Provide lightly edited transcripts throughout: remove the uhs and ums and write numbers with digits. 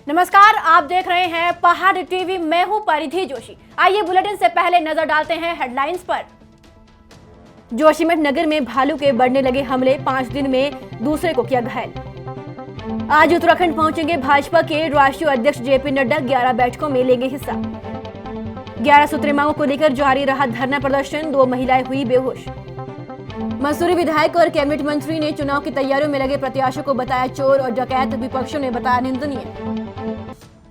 नमस्कार, आप देख रहे हैं पहाड़ टीवी। मैं हूं परिधि जोशी। आइए बुलेटिन से पहले नजर डालते हैं हेडलाइंस पर। जोशीमठ नगर में भालू के बढ़ने लगे हमले, 5 दिन में दूसरे को किया घायल। आज उत्तराखंड पहुंचेंगे भाजपा के राष्ट्रीय अध्यक्ष जेपी नड्डा, 11 बैठकों में लेंगे हिस्सा। 11 सूत्री मांगों को लेकर जारी रहा धरना प्रदर्शन, 2 महिलाएं हुई बेहोश। मसूरी विधायक और कैबिनेट मंत्री ने चुनाव की तैयारियों में लगे प्रत्याशियों को बताया चोर और डकैत, विपक्षों ने बताया निंदनीय।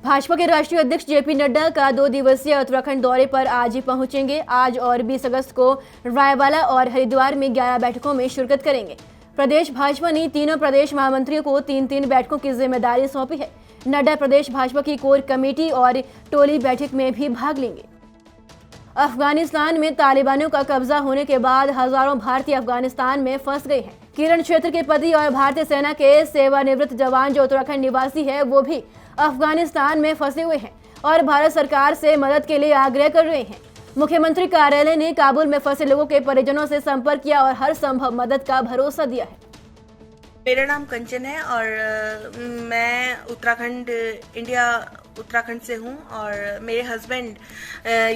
भाजपा के राष्ट्रीय अध्यक्ष जेपी नड्डा का 2 दिवसीय उत्तराखंड दौरे पर आज ही पहुंचेंगे। आज और 20 अगस्त को रायवाला और हरिद्वार में 11 बैठकों में शिरकत करेंगे। प्रदेश भाजपा ने तीनों प्रदेश महामंत्रियों को 3-3 बैठकों की जिम्मेदारी सौंपी है। नड्डा प्रदेश भाजपा की कोर कमेटी और टोली बैठक में भी भाग लेंगे। अफगानिस्तान में तालिबानों का कब्जा होने के बाद हजारों भारतीय अफगानिस्तान में फंस गए हैं। किरण क्षेत्र के पति और भारतीय सेना के सेवानिवृत्त जवान जो उत्तराखंड निवासी है, वो भी अफगानिस्तान में फंसे हुए हैं और भारत सरकार से मदद के लिए आग्रह कर रहे हैं। मुख्यमंत्री कार्यालय ने काबुल में फंसे लोगों के परिजनों से संपर्क किया और हर संभव मदद का भरोसा दिया है। मेरा नाम कंचन है और मैं उत्तराखंड से हूँ और मेरे हस्बैंड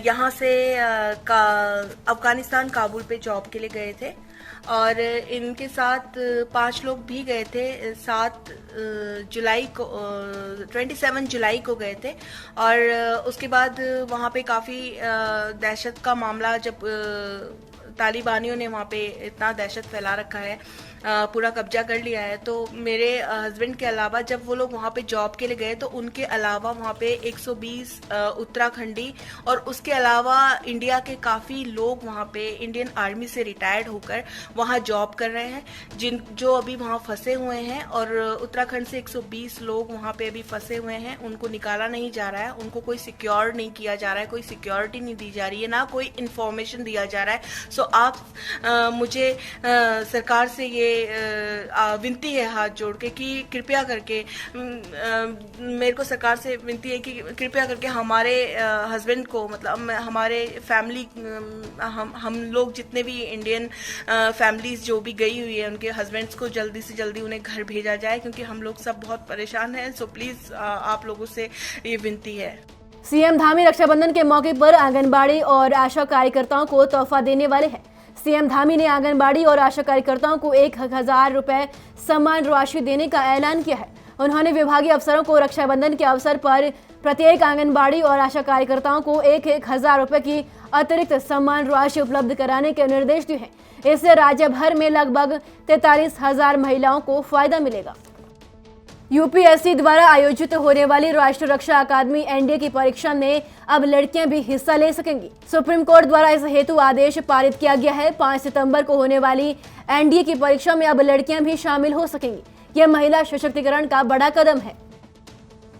यहाँ से अफगानिस्तान काबुल पे जॉब के लिए गए थे और इनके साथ 5 लोग भी गए थे। 27 जुलाई को गए थे और उसके बाद वहाँ पे काफ़ी दहशत का मामला, जब तालिबानियों ने वहाँ पे इतना दहशत फैला रखा है, पूरा कब्जा कर लिया है, तो मेरे हस्बैंड के अलावा जब वो लोग वहाँ पे जॉब के लिए गए तो उनके अलावा वहाँ पे 120 उत्तराखंडी और उसके अलावा इंडिया के काफ़ी लोग वहाँ पे इंडियन आर्मी से रिटायर्ड होकर वहाँ जॉब कर रहे हैं, जो अभी वहाँ फंसे हुए हैं। और उत्तराखंड से 120 लोग वहाँ पे अभी फंसे हुए हैं, उनको निकाला नहीं जा रहा है, उनको कोई सिक्योर नहीं किया जा रहा है, कोई सिक्योरिटी नहीं दी जा रही है, ना कोई इन्फॉर्मेशन दिया जा रहा है। सो आप मुझे सरकार से ये विनती है हाथ जोड़ के कि कृपया करके, मेरे को सरकार से विनती है कि कृपया करके हमारे हस्बैंड को, मतलब हमारे फैमिली, हम लोग जितने भी इंडियन फैमिलीज जो भी गई हुई है, उनके हस्बैंड्स को जल्दी से जल्दी उन्हें घर भेजा जाए, क्योंकि हम लोग सब बहुत परेशान हैं। सो प्लीज़ आप लोगों से ये विनती है। सीएम धामी रक्षाबंधन के मौके पर आंगनबाड़ी और आशा कार्यकर्ताओं को तोहफा देने वाले हैं। सीएम धामी ने आंगनबाड़ी और आशा कार्यकर्ताओं को 1000 रुपए सम्मान राशि देने का ऐलान किया है। उन्होंने विभागीय अफसरों को रक्षाबंधन के अवसर पर प्रत्येक आंगनबाड़ी और आशा कार्यकर्ताओं को 1000 रुपए की अतिरिक्त सम्मान राशि उपलब्ध कराने के निर्देश दिए हैं। इससे राज्य भर में लगभग 43,000 महिलाओं को फायदा मिलेगा। यूपीएससी द्वारा आयोजित होने वाली राष्ट्रीय रक्षा अकादमी एनडीए की परीक्षा में अब लड़कियां भी हिस्सा ले सकेंगी। सुप्रीम कोर्ट द्वारा इस हेतु आदेश पारित किया गया है। 5 सितंबर को होने वाली एनडीए की परीक्षा में अब लड़कियां भी शामिल हो सकेंगी। यह महिला सशक्तिकरण का बड़ा कदम है।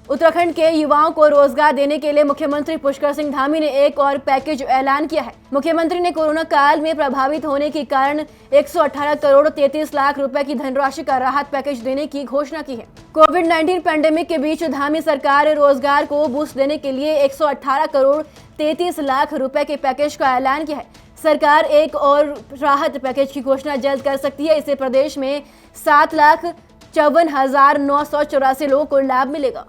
उत्तराखंड के युवाओं को रोजगार देने के लिए मुख्यमंत्री पुष्कर सिंह धामी ने एक और पैकेज ऐलान किया है। मुख्यमंत्री ने कोरोना काल में प्रभावित होने के कारण 118 करोड़ 33 लाख रुपए की धनराशि का राहत पैकेज देने की घोषणा की है। कोविड-19 पैंडेमिक के बीच धामी सरकार रोजगार को बूस्ट देने के लिए 118 करोड़ 33 लाख रुपए के पैकेज का ऐलान किया है। सरकार एक और राहत पैकेज की घोषणा जल्द कर सकती है। इससे प्रदेश में 7,54,984 लोगों को लाभ मिलेगा।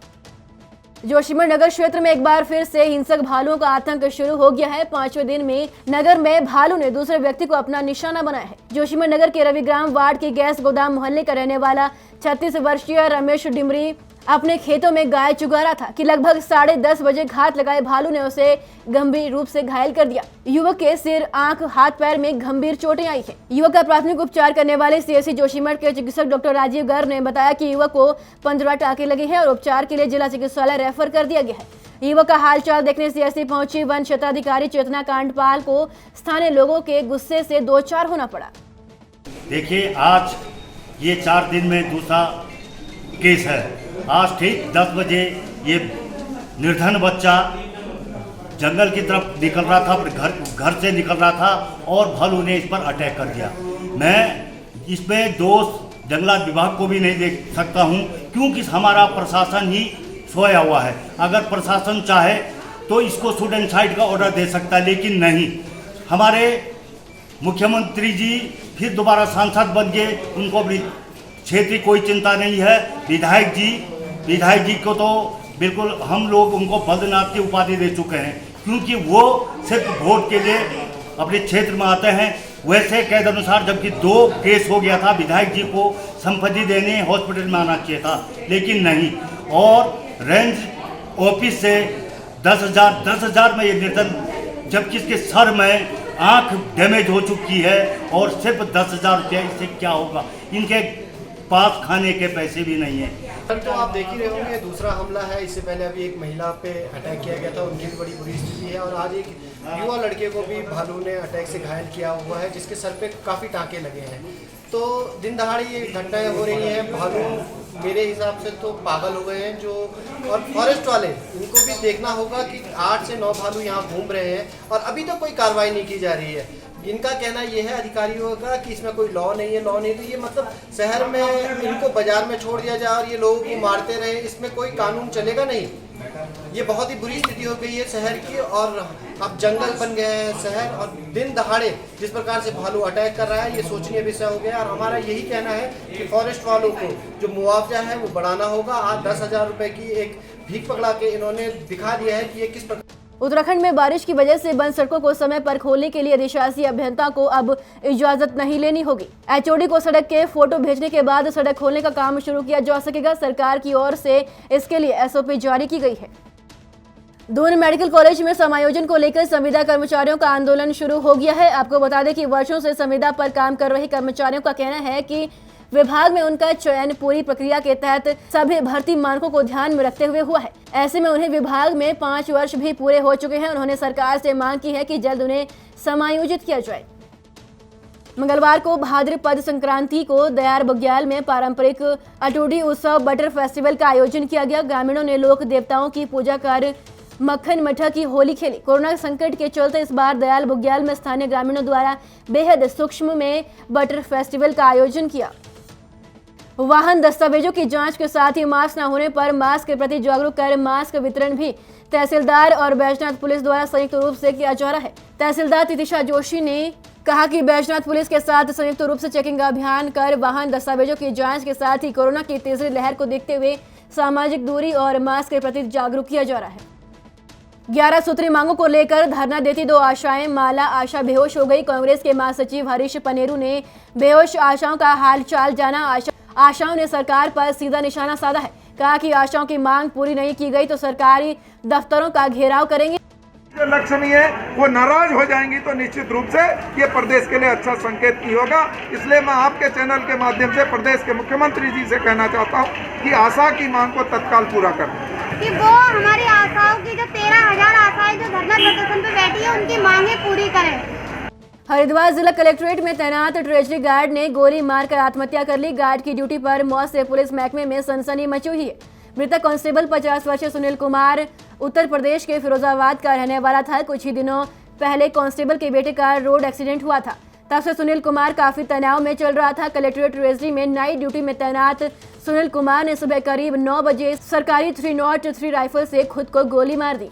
जोशीमठ नगर क्षेत्र में एक बार फिर से हिंसक भालुओं का आतंक शुरू हो गया है। 5वें दिन में नगर में भालू ने दूसरे व्यक्ति को अपना निशाना बनाया है। जोशीमठ नगर के रविग्राम वार्ड के गैस गोदाम मोहल्ले का रहने वाला 36 वर्षीय रमेश डिमरी अपने खेतों में गाय चुगा रहा था कि लगभग 10:30 बजे घात लगाए भालू ने उसे गंभीर रूप से घायल कर दिया। युवक के सिर, आंख, हाथ पैर में गंभीर चोटें आई हैं। युवक का प्राथमिक उपचार करने वाले सीएससी जोशीमठ के चिकित्सक डॉक्टर राजीव गर्ग ने बताया कि युवक को 15 टाँके लगे हैं और उपचार के लिए जिला चिकित्सालय रेफर कर दिया गया है। युवक का हालचाल देखने सीएससी पहुंची वन क्षेत्राधिकारी चेतना कांडपाल को स्थानीय लोगों के गुस्से से 2-4 होना पड़ा। देखिए, आज ये 4 दिन में दूसरा केस है। आज ठीक 10 बजे ये निर्धन बच्चा जंगल की तरफ निकल रहा था, घर से निकल रहा था और भालू ने इस पर अटैक कर दिया। मैं इसमें दोष जंगलात विभाग को भी नहीं देख सकता हूं, क्योंकि हमारा प्रशासन ही सोया हुआ है। अगर प्रशासन चाहे तो इसको सुसाइड का ऑर्डर दे सकता है, लेकिन नहीं। हमारे मुख्यमंत्री जी फिर दोबारा सांसद बन गए, उनको भी क्षेत्रीय कोई चिंता नहीं है। विधायक जी को तो बिल्कुल हम लोग उनको बद्रीनाथ की उपाधि दे चुके हैं, क्योंकि वो सिर्फ वोट के लिए अपने क्षेत्र में आते हैं। वैसे कैद अनुसार जबकि 2 केस हो गया था, विधायक जी को संपत्ति देने हॉस्पिटल में आना चाहिए था, लेकिन नहीं। और रेंज ऑफिस से 10,000 में ये निर्धन, जबकि इसके सर में आंख डैमेज हो चुकी है और सिर्फ 10,000 रुपया, इससे क्या होगा? इनके पास खाने के पैसे भी नहीं है। तो आप देख ही रहे होंगे, दूसरा हमला है। इससे पहले अभी एक महिला पे अटैक किया गया था, उनकी भी बड़ी बुरी स्थिति है। और आज एक युवा लड़के को भी भालू ने अटैक से घायल किया हुआ है, जिसके सर पे काफ़ी टाँके लगे हैं। तो दिन दहाड़ी ये घटनाएं हो रही हैं। भालू मेरे हिसाब से तो पागल हो गए हैं जो, और फॉरेस्ट वाले, इनको भी देखना होगा कि 8 से 9 भालू यहाँ घूम रहे हैं और अभी तक कोई कार्रवाई नहीं की जा रही है। इनका कहना ये है अधिकारियों का कि इसमें कोई लॉ नहीं है, तो ये मतलब शहर में इनको बाजार में छोड़ दिया जाए और ये लोगों को मारते रहे, इसमें कोई कानून चलेगा नहीं। ये बहुत ही बुरी स्थिति हो गई है शहर की, और अब जंगल बन गए हैं शहर, और दिन दहाड़े जिस प्रकार से भालू अटैक कर रहा है, ये सोचनीय विषय हो गया। और हमारा यही कहना है कि फॉरेस्ट वालों को जो मुआवजा है वो बढ़ाना होगा। आज 10,000 रुपये की एक भीख पकड़ा के इन्होंने दिखा दिया है कि ये किस प्रकार। उत्तराखंड में बारिश की वजह से बंद सड़कों को समय पर खोलने के लिए अधिशासी अभियंता को अब इजाजत नहीं लेनी होगी। एचओडी को सड़क के फोटो भेजने के बाद सड़क खोलने का काम शुरू किया जा सकेगा। सरकार की ओर से इसके लिए एसओपी जारी की गई है। दून मेडिकल कॉलेज में समायोजन को लेकर संविदा कर्मचारियों का आंदोलन शुरू हो गया है। आपको बता दें कि वर्षों से संविदा पर काम कर रहे कर्मचारियों का कहना है कि विभाग में उनका चयन पूरी प्रक्रिया के तहत सभी भर्ती मानकों को ध्यान में रखते हुए हुआ है। ऐसे में उन्हें विभाग में 5 वर्ष भी पूरे हो चुके हैं। उन्होंने सरकार से मांग की है कि जल्द उन्हें समायोजित किया जाए। मंगलवार को भाद्रपद संक्रांति को दयार बुग्याल में पारंपरिक अटूडी उत्सव बटर फेस्टिवल का आयोजन किया गया। ग्रामीणों ने लोक देवताओं की पूजा कर मक्खन मठा की होली खेली। कोरोना संकट के चलते इस बार दयाल बुग्याल में स्थानीय ग्रामीणों द्वारा बेहद सूक्ष्म में बटर फेस्टिवल का आयोजन किया। वाहन दस्तावेजों की जांच के साथ ही मास्क न होने पर मास्क के प्रति जागरूक कर मास्क वितरण भी तहसीलदार और बैजनाथ पुलिस द्वारा संयुक्त रूप से किया जा रहा है। तहसीलदार तितिशा जोशी ने कहा कि बैजनाथ पुलिस के साथ संयुक्त रूप से चेकिंग अभियान कर वाहन दस्तावेजों की जांच के साथ ही कोरोना की तीसरी लहर को देखते हुए सामाजिक दूरी और मास्क के प्रति जागरूक किया जा रहा है। 11 सूत्री मांगों को लेकर धरना देती 2 आशाएं। माला आशा बेहोश हो गई। कांग्रेस के महासचिव हरीश पनेरू ने बेहोश आशाओं का हालचाल जाना। आशाओं ने सरकार पर सीधा निशाना साधा है। कहा कि आशाओं की मांग पूरी नहीं की गई तो सरकारी दफ्तरों का घेराव करेंगे। जो लक्ष्य नहीं है वो नाराज हो जाएंगी तो निश्चित रूप से ये प्रदेश के लिए अच्छा संकेत नहीं होगा। इसलिए मैं आपके चैनल के माध्यम से प्रदेश के मुख्यमंत्री जी से कहना चाहता हूँ कि आशा की मांग को तत्काल पूरा करें, कि वो हमारी आशाओं की जो 13,000 आशाएं जो धरना प्रदर्शन पे बैठी है उनकी मांगे पूरी करें। हरिद्वार जिला कलेक्ट्रेट में तैनात ट्रेजरी गार्ड ने गोली मारकर आत्महत्या कर ली। गार्ड की ड्यूटी पर मौत से पुलिस महकमे में सनसनी मची हुई है। मृतक कांस्टेबल 50 वर्षीय सुनील कुमार उत्तर प्रदेश के फिरोजाबाद का रहने वाला था। कुछ ही दिनों पहले कांस्टेबल के बेटे का रोड एक्सीडेंट हुआ था। तब से सुनील कुमार काफी तनाव में चल रहा था। कलेक्ट्रेट ट्रेजरी में नाइट ड्यूटी में तैनात सुनील कुमार ने सुबह करीब 9 बजे सरकारी 303 राइफल से खुद को गोली मार दी।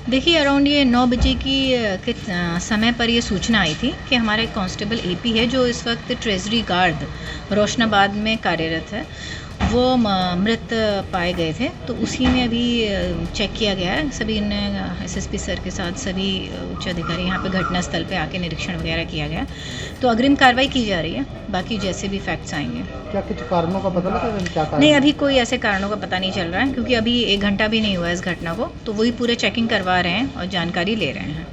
देखिए अराउंड ये 9 बजे के समय पर ये सूचना आई थी कि हमारा एक कांस्टेबल एपी है जो इस वक्त ट्रेजरी गार्ड रोशनाबाद में कार्यरत है, वो मृत पाए गए थे। तो उसी में अभी चेक किया गया है। सभी ने एसएसपी सर के साथ सभी उच्च अधिकारी यहाँ पे घटनास्थल पे आके निरीक्षण वगैरह किया गया। तो अग्रिम कार्रवाई की जा रही है, बाकी जैसे भी फैक्ट्स आएंगे। क्या कुछ कारणों का पता लगा? क्या कारण? नहीं, अभी कोई ऐसे कारणों का पता नहीं चल रहा है, क्योंकि अभी 1 घंटा भी नहीं हुआ इस घटना को। तो वही पूरे चेकिंग करवा रहे हैं और जानकारी ले रहे हैं।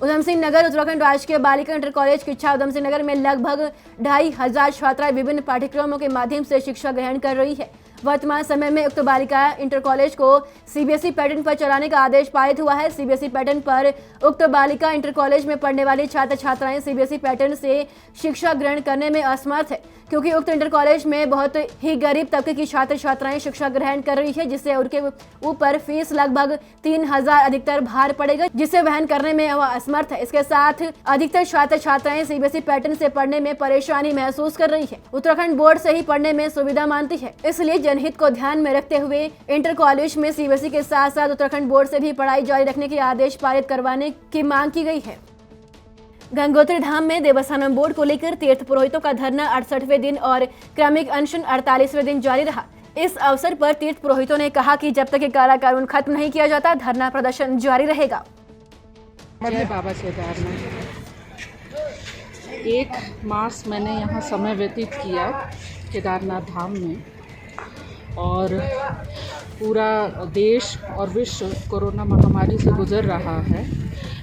उधम सिंह नगर उत्तराखंड राजकीय बालिका इंटर कॉलेज किच्छा उधम सिंह नगर में लगभग 2,500 छात्राएं विभिन्न पाठ्यक्रमों के माध्यम से शिक्षा ग्रहण कर रही है। वर्तमान समय में उक्त बालिका इंटर कॉलेज को सीबीएसई पैटर्न पर चलाने का आदेश पारित हुआ है। सीबीएसई पैटर्न पर उक्त बालिका इंटर कॉलेज में पढ़ने वाली छात्र छात्राएं सीबीएसई पैटर्न से शिक्षा ग्रहण करने में असमर्थ है, क्योंकि उक्त इंटर कॉलेज में बहुत ही गरीब तबके की छात्र छात्राएं शिक्षा ग्रहण कर रही है, जिससे उनके ऊपर फीस लगभग 3,000 अधिकतर भार पड़ेगा, जिसे वहन करने में वह असमर्थ है। इसके साथ अधिकतर छात्र छात्राएं सीबीएसई पैटर्न से पढ़ने में परेशानी महसूस कर रही है। उत्तराखंड बोर्ड से ही पढ़ने में सुविधा मानती है, इसलिए जनहित को ध्यान में रखते हुए इंटर कॉलेज में सीबीएसई के साथ साथ उत्तराखंड बोर्ड से भी पढ़ाई जारी रखने के आदेश पारित करवाने की मांग की गई है। गंगोत्री धाम में देवस्थानम बोर्ड को लेकर तीर्थ पुरोहितों का धरना 68वें दिन और क्रमिक अनशन 48वें दिन जारी रहा। इस अवसर पर तीर्थ पुरोहितों ने कहा कि जब तक ये काला कानून खत्म नहीं किया जाता, धरना प्रदर्शन जारी रहेगा। जय बाबा केदारनाथ। 1 मास मैंने यहाँ समय व्यतीत किया केदारनाथ धाम में, और पूरा देश और विश्व कोरोना महामारी से गुजर रहा है।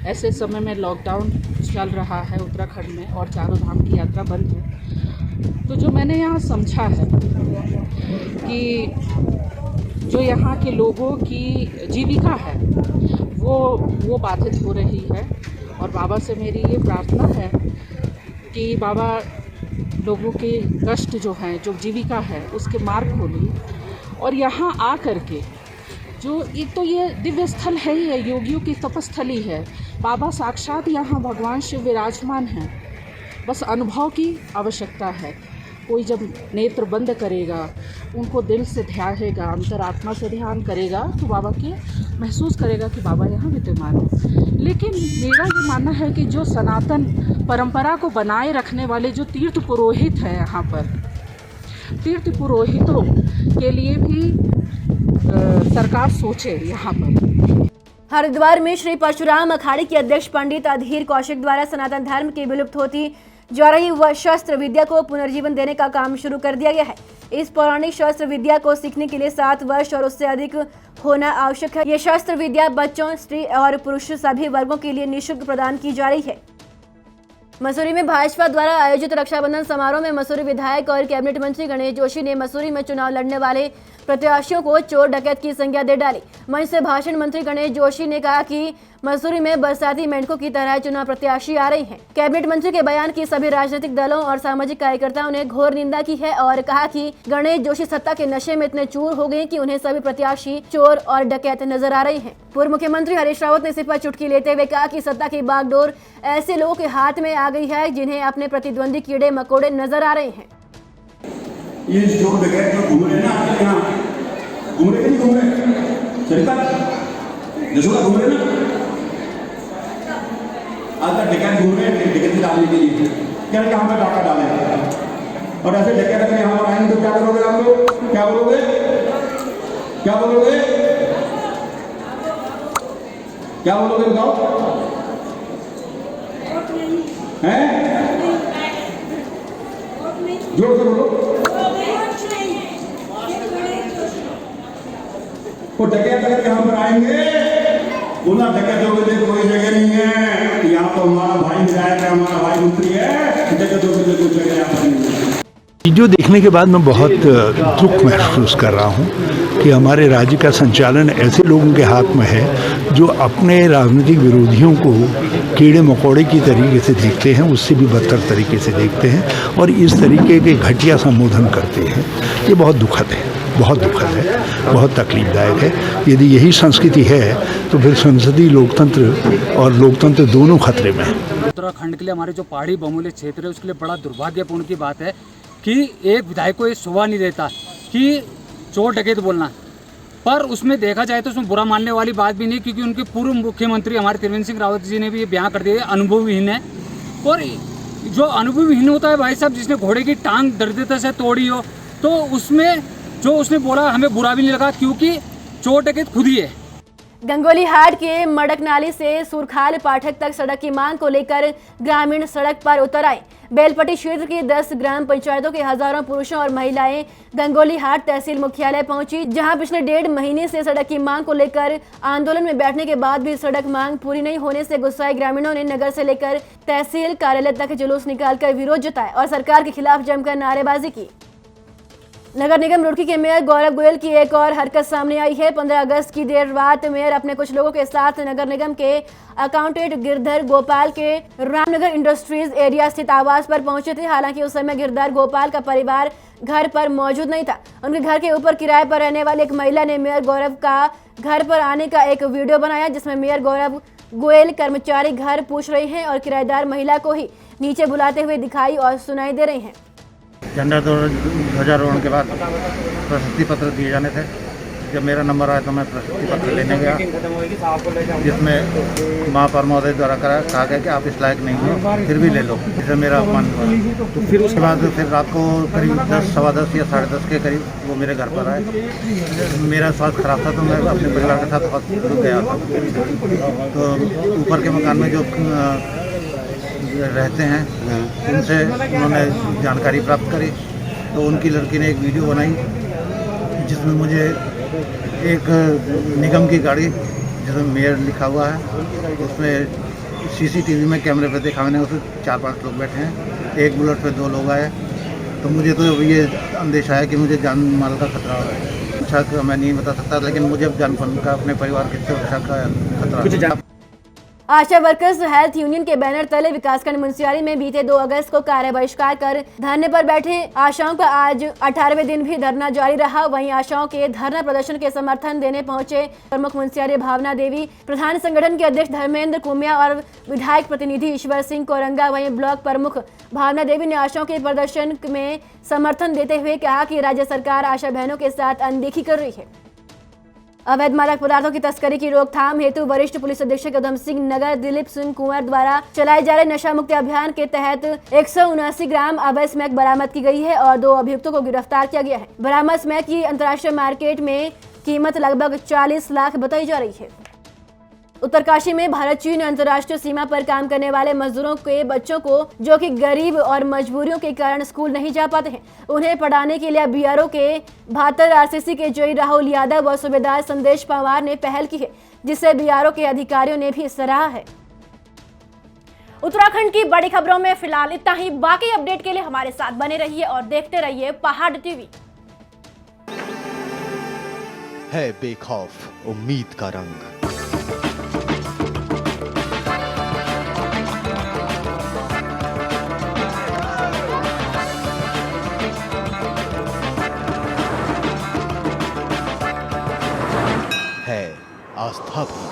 ऐसे समय में लॉकडाउन चल रहा है उत्तराखंड में और चारों धाम की यात्रा बंद है। तो जो मैंने यहाँ समझा है कि जो यहाँ के लोगों की जीविका है वो बाधित हो रही है, और बाबा से मेरी ये प्रार्थना है कि बाबा लोगों के कष्ट जो हैं, जो जीविका है, उसके मार्ग खोलें। और यहाँ आ कर के जो एक तो ये दिव्य स्थल है ही है, योगियों की तपस्थली है, बाबा साक्षात यहाँ भगवान शिव विराजमान हैं। बस अनुभव की आवश्यकता है। कोई जब नेत्र बंद करेगा, उनको दिल से ध्यानेगा, अंतरात्मा से ध्यान करेगा, तो बाबा के महसूस करेगा कि बाबा यहाँ विद्यमान है। लेकिन मेरा ये मानना है कि जो सनातन परंपरा को बनाए रखने वाले जो तीर्थ पुरोहित हैं यहाँ पर, तीर्थ पुरोहितों के लिए भी सरकार सोचे यहाँ पर। हरिद्वार में श्री परशुराम अखाड़े के अध्यक्ष पंडित अधीर कौशिक द्वारा सनातन धर्म की विलुप्त होती जा रही शस्त्र विद्या को पुनर्जीवन देने का काम शुरू कर दिया गया है। इस पौराणिक शस्त्र विद्या को सीखने के लिए 7 वर्ष और उससे अधिक होना आवश्यक है। यह शस्त्र विद्या बच्चों, स्त्री और पुरुष सभी वर्गों के लिए निःशुल्क प्रदान की जा रही है। मसूरी में भाजपा द्वारा आयोजित रक्षाबंधन समारोह में मसूरी विधायक और कैबिनेट मंत्री गणेश जोशी ने मसूरी में चुनाव लड़ने वाले प्रत्याशियों को चोर डकैत की संज्ञा दे डाली। मंच से भाषण मंत्री गणेश जोशी ने कहा कि मसूरी में बरसाती मेंढकों की तरह चुनाव प्रत्याशी आ रही हैं। कैबिनेट मंत्री के बयान की सभी राजनीतिक दलों और सामाजिक कार्यकर्ताओं ने घोर निंदा की है और कहा कि गणेश जोशी सत्ता के नशे में इतने चूर हो गए कि उन्हें सभी प्रत्याशी चोर और डकैत नजर आ रहे हैं। पूर्व मुख्यमंत्री हरीश रावत ने सिर पर चुटकी लेते हुए कहा कि सत्ता की बागडोर ऐसे लोगों के हाथ में आ गई है जिन्हें अपने प्रतिद्वंदी कीड़े मकोड़े नजर आ रहे हैं। ये जो डकैत जो घूम रहे हैं ना आपके यहाँ, घूम रहे नहीं घूम रहे, चलता जसोदा घूम रहे ना, आज तक डकैत घूम रहे हैं डकैती डालने के लिए, क्या यहाँ पे डाका डाले, और ऐसे डकैत अगर यहाँ पर आएंगे तो क्या करोगे आप लोग? क्या बोलोगे? क्या बोलोगे? क्या बोलोगे बताओ? हैं? जोर से बोलो। वो डकैत अगर यहाँ पर आएंगे, बोला डकैतों के लिए कोई जगह नहीं है, यहाँ तो हमारा भाई विधायक है, हमारा भाई मंत्री है, डकैतों के लिए कोई जगह यहाँ पर नहीं है। वीडियो देखने के बाद मैं बहुत दुख महसूस कर रहा हूँ कि हमारे राज्य का संचालन ऐसे लोगों के हाथ में है जो अपने राजनीतिक विरोधियों को कीड़े मकोड़े की तरीके से देखते हैं, उससे भी बदतर तरीके से देखते हैं और इस तरीके के घटिया संबोधन करते हैं। ये बहुत दुखद है, बहुत दुखद है, बहुत तकलीफदायक है। यदि यही संस्कृति है तो फिर संसदीय लोकतंत्र और लोकतंत्र दोनों खतरे में है। उत्तराखंड के लिए हमारे जो पहाड़ी बहुमूल्य क्षेत्र है उसके लिए बड़ा दुर्भाग्यपूर्ण की बात है कि एक विधायक को ये शोभा नहीं देता कि चोर डकैत बोलना, पर उसमें देखा जाए तो उसमें बुरा मानने वाली बात भी नहीं, क्योंकि उनके पूर्व मुख्यमंत्री हमारे त्रिवेंद्र सिंह रावत जी ने भी ये बयान कर दिया अनुभवहीन है। और जो अनुभवहीन होता है भाई साहब, जिसने घोड़े की टांग दृढ़ता से तोड़ी हो, तो उसमें जो उसने बोला हमें बुरा भी नहीं लगा, क्योंकि चोर डकैत खुद ही है। गंगोलीहाट के मडकनाली से सुरखाल पाठक तक सड़क की मांग को लेकर ग्रामीण सड़क पर उतर आए। बेलपट्टी क्षेत्र की 10 ग्राम पंचायतों के हजारों पुरुषों और महिलाएं गंगोलीहाट तहसील मुख्यालय पहुंची, जहां पिछले 1.5 महीने से सड़क की मांग को लेकर आंदोलन में बैठने के बाद भी सड़क मांग पूरी नहीं होने से गुस्साए ग्रामीणों ने नगर से लेकर तहसील कार्यालय तक जुलूस निकालकर विरोध जताया और सरकार के खिलाफ जमकर नारेबाजी की। नगर निगम रुड़की के मेयर गौरव गोयल की एक और हरकत सामने आई है। 15 अगस्त की देर रात मेयर अपने कुछ लोगों के साथ नगर निगम के अकाउंटेंट गिरधर गोपाल के रामनगर इंडस्ट्रीज एरिया स्थित आवास पर पहुंचे थे। हालांकि उस समय गिरधर गोपाल का परिवार घर पर मौजूद नहीं था। उनके घर के ऊपर किराए पर रहने वाली एक महिला ने मेयर गौरव का घर पर आने का एक वीडियो बनाया, जिसमें मेयर गौरव गोयल कर्मचारी घर पूछ रहे हैं और किराएदार महिला को ही नीचे बुलाते हुए दिखाई और सुनाई दे रहे हैं। झंडा ध्वजारोहण के बाद प्रशस्ति पत्र दिए जाने थे, जब मेरा नंबर आया तो मैं प्रशस्ति पत्र लेने गया, जिसमें महापौर महोदय द्वारा कहा गया कि आप इस लायक नहीं हो, फिर भी ले लो। जिससे मेरा अपमान हुआ। तो फिर उसके बाद फिर रात को करीब 10, सवा 10 या 10:30 के करीब वो मेरे घर पर आए। मेरा स्वास्थ्य खराब था तो मैं अपने परिवार के साथ हॉस्पिटल गया था। तो ऊपर के मकान में जो रहते हैं उनसे उन्होंने जानकारी प्राप्त करी, तो उनकी लड़की ने एक वीडियो बनाई जिसमें मुझे एक निगम की गाड़ी जिसमें मेयर लिखा हुआ है, उसमें सीसीटीवी में कैमरे पे देखा मैंने, उसमें 4-5 लोग बैठे हैं, एक बुलेट पे 2 लोग आए। तो मुझे तो ये अंदेशा है कि मुझे जान माल का खतरा है। अच्छा का मैं नहीं बता सकता, लेकिन मुझे जान का अपने परिवार की सुरक्षा का खतरा है। आशा वर्कर्स हेल्थ यूनियन के बैनर तले विकासखंड मुंशियारी में बीते 2 अगस्त को कार्य बहिष्कार कर धरने पर बैठे आशाओं का आज 18वें दिन भी धरना जारी रहा। वहीं आशाओं के धरना प्रदर्शन के समर्थन देने पहुंचे प्रमुख मुंशियारी भावना देवी, प्रधान संगठन के अध्यक्ष धर्मेंद्र कुमिया और विधायक प्रतिनिधि ईश्वर सिंह कोरंगा। वहीं ब्लॉक प्रमुख भावना देवी ने आशाओं के प्रदर्शन में समर्थन देते हुए कहा कि राज्य सरकार आशा बहनों के साथ अनदेखी कर रही है। अवैध मादक पदार्थों की तस्करी की रोकथाम हेतु वरिष्ठ पुलिस अधीक्षक उधम सिंह नगर दिलीप सिंह कुंवर द्वारा चलाए जा रहे नशा मुक्ति अभियान के तहत 179 ग्राम अवैध स्मैक बरामद की गई है और 2 अभियुक्तों को गिरफ्तार किया गया है। बरामद स्मैक की अंतर्राष्ट्रीय मार्केट में कीमत लगभग 40 लाख बताई जा रही है। उत्तरकाशी में भारत चीन अंतर्राष्ट्रीय सीमा पर काम करने वाले मजदूरों के बच्चों को जो कि गरीब और मजबूरियों के कारण स्कूल नहीं जा पाते हैं, उन्हें पढ़ाने के लिए बीआरओ के 72 आरसीसी के जय राहुल यादव व सूबेदार संदेश पवार ने पहल की है, जिसे बीआरओ के अधिकारियों ने भी सराहा है। उत्तराखंड की बड़ी खबरों में फिलहाल इतना ही। बाकी अपडेट के लिए हमारे साथ बने रहिए और देखते रहिए पहाड़ टीवी। है बेखौफ उम्मीद का रंग। है आस्था भी।